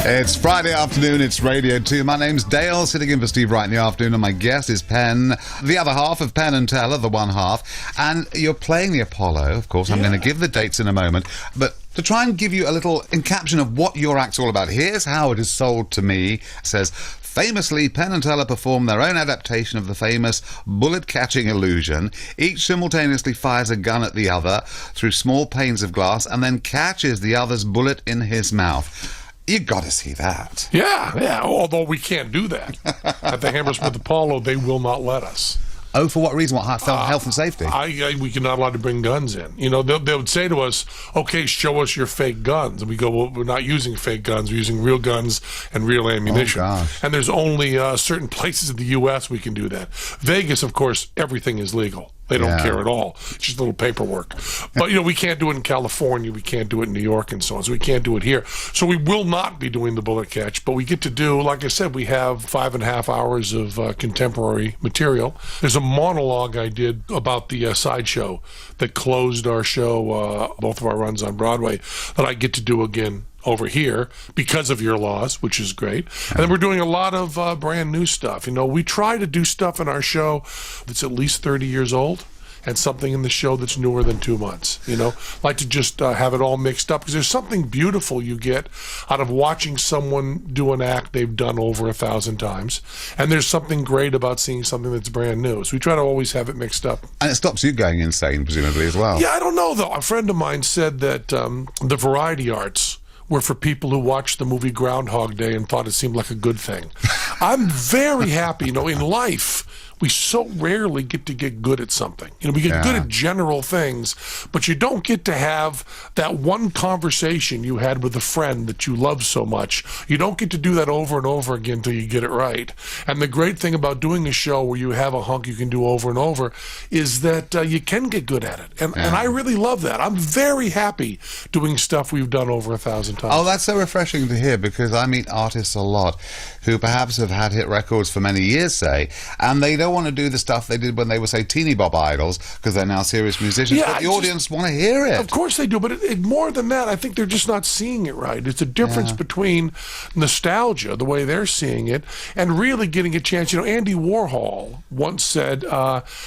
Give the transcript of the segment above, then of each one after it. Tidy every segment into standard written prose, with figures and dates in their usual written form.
It's Friday afternoon, it's Radio 2. My name's Dale, sitting in for Steve Wright in the afternoon, and my guest is Penn, the other half of Penn and Teller, the one half. And you're playing the Apollo, of course. I'm going to give the dates in a moment. But to try and give you a little encapsulation of what your act's all about, here's how it is sold to me. It says, famously, Penn and Teller perform their own adaptation of the famous bullet-catching illusion. Each simultaneously fires a gun at the other through small panes of glass and then catches the other's bullet in his mouth. You got to see that. Yeah. Although we can't do that at the Hammersmith Apollo, they will not let us. Oh, for what reason? What, health and safety? We are not allowed to bring guns in. You know, they would say to us, "Okay, show us your fake guns," and we go, "Well, we're not using fake guns. We're using real guns and real ammunition." Oh, gosh. And there's only certain places in the U.S. we can do that. Vegas, of course, everything is legal. They don't care at all. It's just a little paperwork. But, you know, we can't do it in California. We can't do it in New York and so on. So we can't do it here. So we will not be doing the bullet catch. But we get to do, like I said, we have 5.5 hours of contemporary material. There's a monologue I did about the sideshow that closed our show, both of our runs on Broadway, that I get to do again over here because of your laws, which is great. And then we're doing a lot of brand new stuff. You know, we try to do stuff in our show that's at least 30 years old and something in the show that's newer than 2 months. You know, like to just have it all mixed up, because there's something beautiful you get out of watching someone do an act they've done over 1,000 times, and there's something great about seeing something that's brand new. So we try to always have it mixed up. And it stops you going insane, presumably, as well. Yeah, I don't know, though. A friend of mine said that the variety arts were for people who watched the movie Groundhog Day and thought it seemed like a good thing. I'm very happy. You know, in life, we so rarely get to get good at something. You know, we get good at general things, but you don't get to have that one conversation you had with a friend that you love so much. You don't get to do that over and over again until you get it right. And the great thing about doing a show where you have a hunk you can do over and over is that you can get good at it. And I really love that. I'm very happy doing stuff we've done over 1,000 times. Oh, that's so refreshing to hear, because I meet artists a lot who perhaps have had hit records for many years, say, and they don't want to do the stuff they did when they were, say, teeny bop idols, because they're now serious musicians, but the audience want to hear it. Of course they do, but more than that, I think they're just not seeing it right. It's a difference between nostalgia, the way they're seeing it, and really getting a chance. You know, Andy Warhol once said,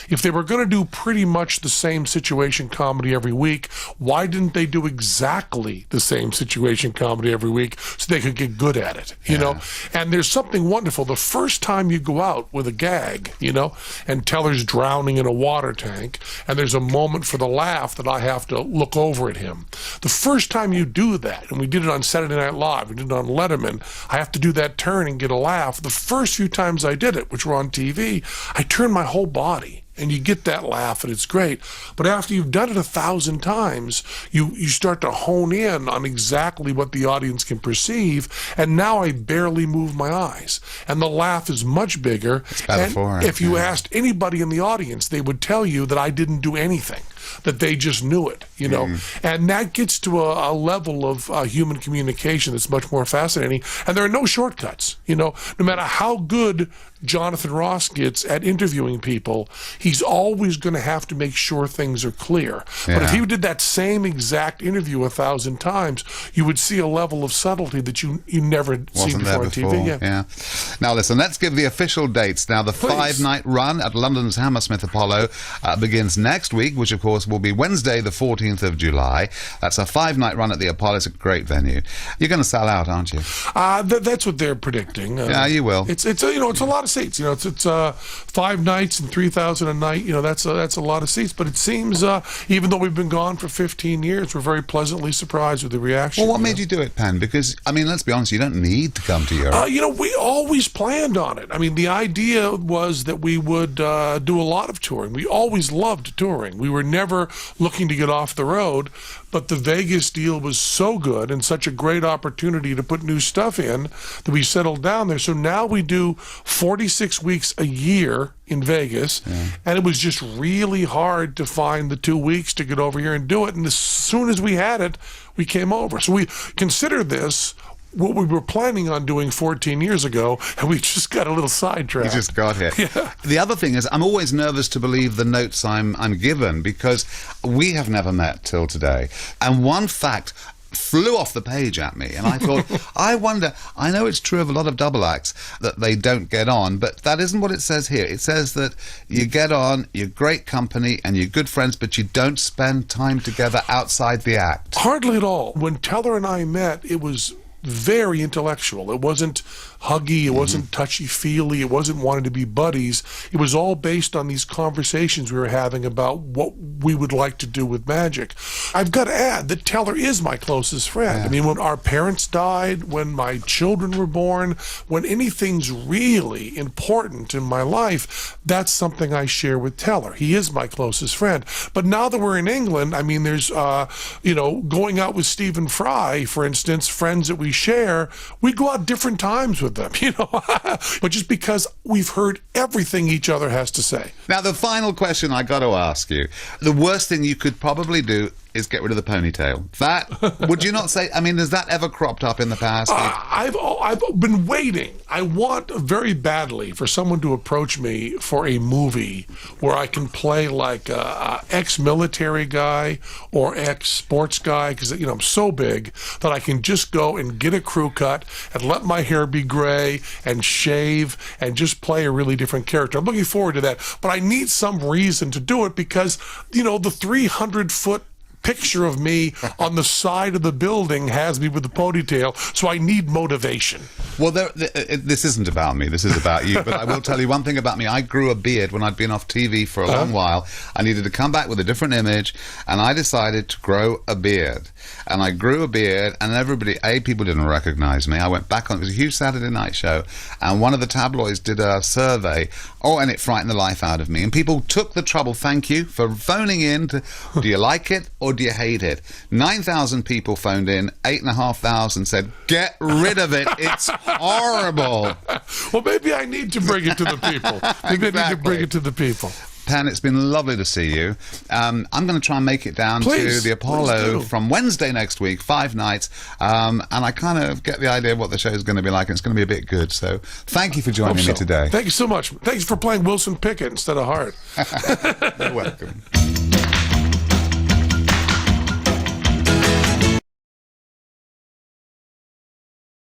if they were going to do pretty much the same situation comedy every week, why didn't they do exactly the same situation comedy every week so they could get good at it, you know? And there's something wonderful. The first time you go out with a gag, you know, and Teller's drowning in a water tank, and there's a moment for the laugh that I have to look over at him. The first time you do that, and we did it on Saturday Night Live, we did it on Letterman, I have to do that turn and get a laugh. The first few times I did it, which were on TV, I turned my whole body. And you get that laugh, and it's great. But after you've done it 1,000 times, you start to hone in on exactly what the audience can perceive. And now I barely move my eyes. And the laugh is much bigger. And if you asked anybody in the audience, they would tell you that I didn't do anything, that they just knew it, you know. And that gets to a level of human communication that's much more fascinating. And there are no shortcuts, you know. No matter how good Jonathan Ross gets at interviewing people, he's always going to have to make sure things are clear. But if he did that same exact interview 1,000 times, you would see a level of subtlety that you never seen before on TV. Now listen, let's give the official dates. Now the 5-night run at London's Hammersmith Apollo begins next week, which of course will be Wednesday the 14th of July. That's a 5-night run at the Apollo. It's a great venue. You're going to sell out, aren't you? That's what they're predicting. Yeah, you will. It's you know, it's a lot of seats. You know, it's 5 nights and 3,000 a night. You know, that's a lot of seats. But it seems, even though we've been gone for 15 years, we're very pleasantly surprised with the reaction. Well, what made you do it, Penn? Because, I mean, let's be honest, you don't need to come to Europe. You know, we always planned on it. I mean, the idea was that we would do a lot of touring. We always loved touring. We were never looking to get off the road. But the Vegas deal was so good and such a great opportunity to put new stuff in that we settled down there. So now we do 46 weeks a year in Vegas, and it was just really hard to find the 2 weeks to get over here and do it. And as soon as we had it, we came over. So we consider this what we were planning on doing 14 years ago, and we just got a little sidetracked. You just got here. The other thing is, I'm always nervous to believe the notes I'm given, because we have never met till today. And one fact flew off the page at me, and I thought, I wonder, I know it's true of a lot of double acts that they don't get on, but that isn't what it says here. It says that you get on, you're great company, and you're good friends, but you don't spend time together outside the act. Hardly at all. When Teller and I met, it was very intellectual. It wasn't huggy, it wasn't touchy-feely, it wasn't wanting to be buddies. It was all based on these conversations we were having about what we would like to do with magic. I've got to add that Teller is my closest friend. I mean, when our parents died, when my children were born, when anything's really important in my life, that's something I share with Teller. He is my closest friend. But now that we're in England, I mean, there's, going out with Stephen Fry, for instance, friends that we share, we go out different times with them, but just because we've heard everything each other has to say. Now, the final question I got to ask you, the worst thing you could probably do is get rid of the ponytail. That, would you not say, I mean, has that ever cropped up in the past? I've been waiting. I want very badly for someone to approach me for a movie where I can play like a ex-military guy or ex-sports guy, because I'm so big that I can just go and get a crew cut and let my hair be gray and shave and just play a really different character. I'm looking forward to that, but I need some reason to do it because, the 300-foot picture of me on the side of the building has me with the ponytail, so I need motivation. Well, this isn't about me, this is about you, but I will tell you one thing about me. I grew a beard when I'd been off TV for a long while. I needed to come back with a different image, and I decided to grow a beard. And I grew a beard, and people didn't recognize me. I went back on, it was a huge Saturday night show, and one of the tabloids did a survey, and it frightened the life out of me. And people took the trouble, thank you, for phoning in to, do you like it or do you hate it? 9,000 people phoned in, 8,500 said, get rid of it, it's horrible. Well, maybe I need to bring it to the people. Maybe I need to bring it to the people. Penn, it's been lovely to see you. I'm going to try and make it down to the Apollo from Wednesday next week, 5 nights, and I kind of get the idea of what the show is going to be like, and it's going to be a bit good. So thank you for joining me today. Thank you so much. Thanks for playing Wilson Pickett instead of Hart. You're welcome.